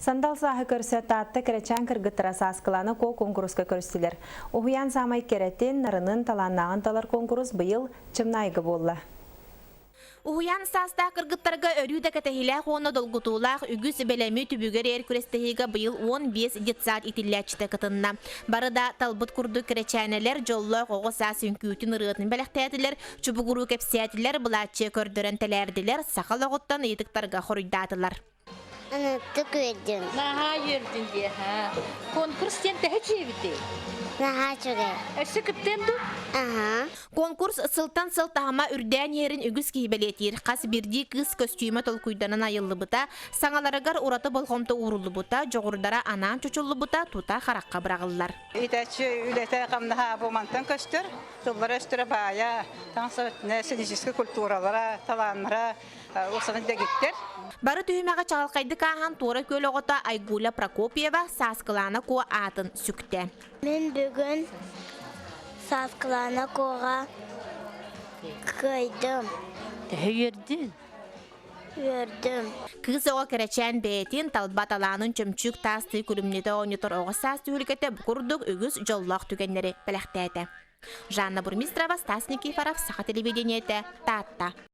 Сандал сахы көрсө таатты керечен кыргыттыра саскыланы ко конкурска көрстілер. Ухуян самай кереттен нарынын таланнағын талар конкурс быйыл чымнайгы болла. Ухуян саста кыргыттарга өрүдө катахилах оны долгутулах үгүс белеми түбүгөр эр күрестеһиге быйыл 15 детсад итиллячта кытынна. Барыда талбыт курду кереченелер жолло кого сас үңкүтүн ырытын белектетилер, чубугуру кепсиятилер булачы көрдөрөн телердилер, сакалаготтан ыйтыктарга хорuyдатылар. Anıttık verdim. Naha yerdin diye ha. Konkurs tente hiç evdi. Naha çöre. Sıkıttın du? Aha. Конкурс сылтан сылтахама үрдән ерин үгіз кейбелетир. Қас бірді кыз көстүймі толкуйданын айылы бұта, саңаларығар ураты болғымты урулы бұта, жоғырдара анам чөчілі бұта, тута қараққа бірағылар. Итачы үлеті қамнаға болмантан көстір, тұллары өстірі бая, таңсы синическі культуралара, таланлара, осыны дегіттер. Бары түйімеға чағалқайды қаған тура көлі ғота Айгуля Прокопьева саскыланы ко атын сүкті. Мен бүгін saskılana koğa kıydım. Yerdin. Gördüm. Kız oğa kereçen beytin talbat alanın çömçük tastı kulümnede oynutur oğa sas tühülükete bukurduk ügüz jollaq tügenleri belekteğde. Жанна Бурмистрова, Стас Никифоров, Саха телевидениете, Татта.